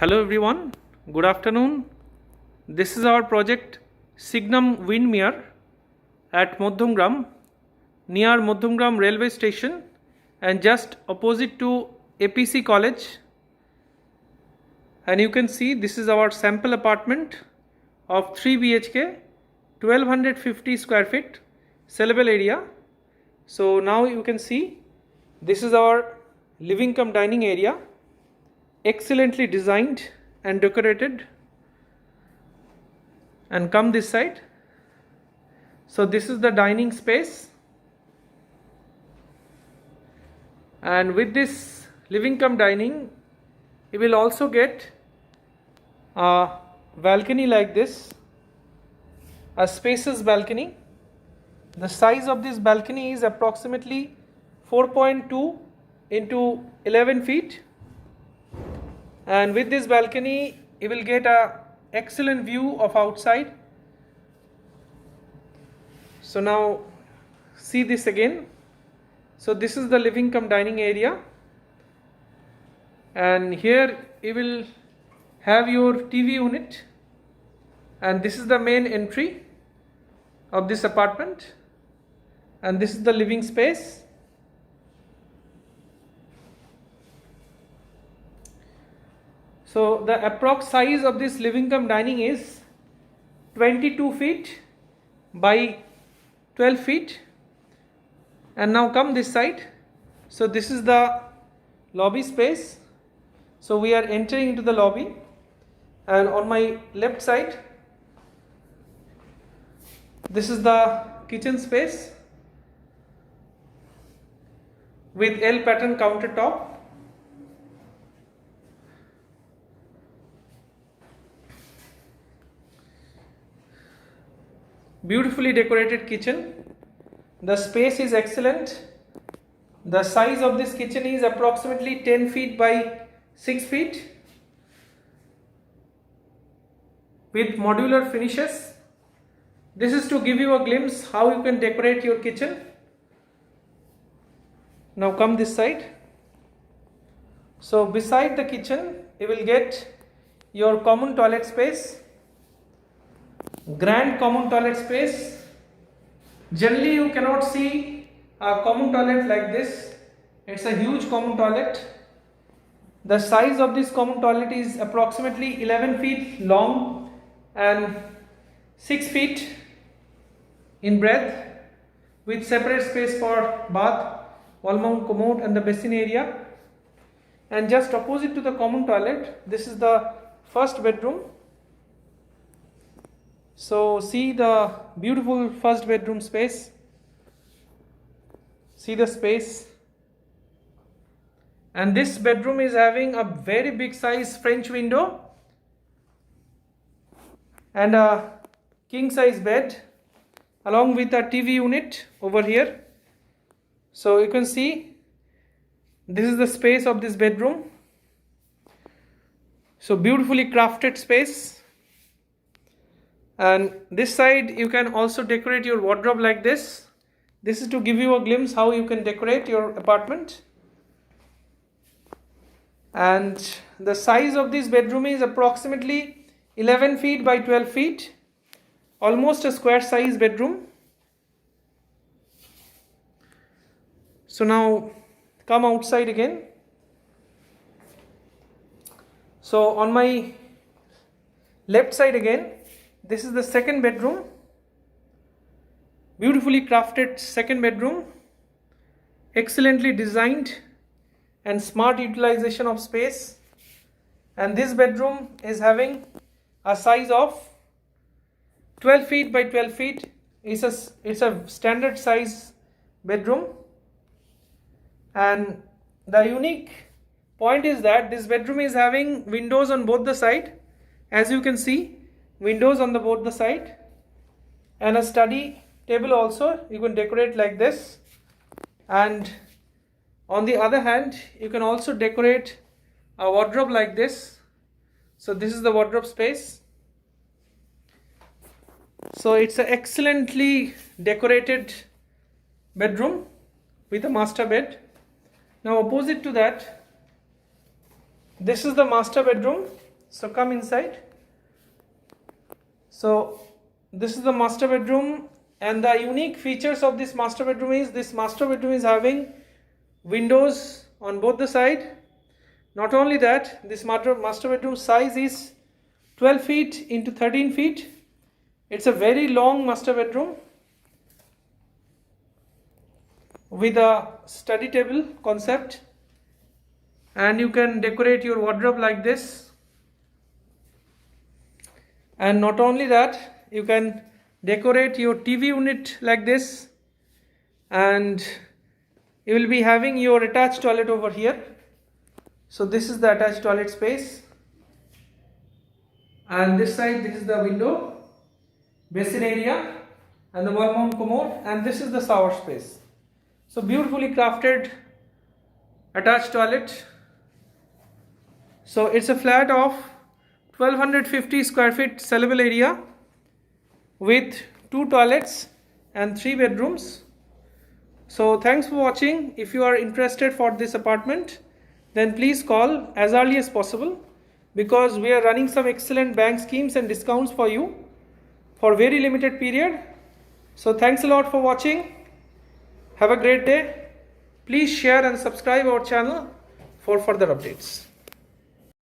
Hello everyone, good afternoon. This is our project Signum Windmere at Modhumgram, near Modhumgram railway station and just opposite to APC college. And you can see this is our sample apartment of 3 BHK, 1250 square feet sellable area. So now you can see this is our living cum dining area, excellently designed and decorated. And come this side. So this is the dining space, and with this living cum dining you will also get a balcony like this, a spacious balcony. The size of this balcony is approximately 4.2 into 11 feet, and with this balcony you will get a excellent view of outside. So now see this again. So this is the living cum dining area, and here you will have your TV unit, and this is the main entry of this apartment, and this is the living space. So the approx size of this living cum dining is 22 feet by 12 feet. And now come this side. So this is the lobby space. So we are entering into the lobby, and on my left side this is the kitchen space with L pattern countertop. Beautifully decorated kitchen. The space is excellent. The size of this kitchen is approximately 10 feet by 6 feet with modular finishes. This is to give you a glimpse how you can decorate your kitchen. Now come this side. So beside the kitchen you will get your common toilet space, grand common toilet space. Generally you cannot see a common toilet like this. It's a huge common toilet. The size of this common toilet is approximately 11 feet long and 6 feet in breadth, with separate space for bath, wall mount commode and the basin area. And just opposite to the common toilet, this is the first bedroom. So see the beautiful first bedroom space. See the space. And this bedroom is having a very big size French window and a king size bed along with a TV unit over here. So you can see this is the space of this bedroom. So beautifully crafted space. And this side you can also decorate your wardrobe like this. This is to give you a glimpse how you can decorate your apartment. And the size of this bedroom is approximately 11 feet by 12 feet, almost a square size bedroom. So now come outside again. So on my left side again, this is the second bedroom. Beautifully crafted second bedroom, excellently designed and smart utilization of space. And this bedroom is having a size of 12 feet by 12 feet. It's a standard size bedroom. And the unique point is that this bedroom is having windows on both the side. As you can see, windows on both the side, and a study table also you can decorate like this. And on the other hand you can also decorate a wardrobe like this. So this is the wardrobe space. So it's an excellently decorated bedroom with a master bed. Now opposite to that, this is the master bedroom So come inside. So this is the master bedroom, and the unique features of this master bedroom is having windows on both the side. Not only that, this master bedroom size is 12 feet into 13 feet. It's a very long master bedroom with a study table concept, and you can decorate your wardrobe like this. And not only that, you can decorate your TV unit like this, and you will be having your attached toilet over here. So this is the attached toilet space, and this side, this is the window, basin area, and the wall mount commode, and this is the shower space. So beautifully crafted attached toilet. So it's a flat of 1250 square feet sellable area with 2 toilets and 3 bedrooms. So thanks for watching. If you are interested for this apartment, then please call as early as possible, because we are running some excellent bank schemes and discounts for you for very limited period. So thanks a lot for watching. Have a great day. Please share and subscribe our channel for further updates.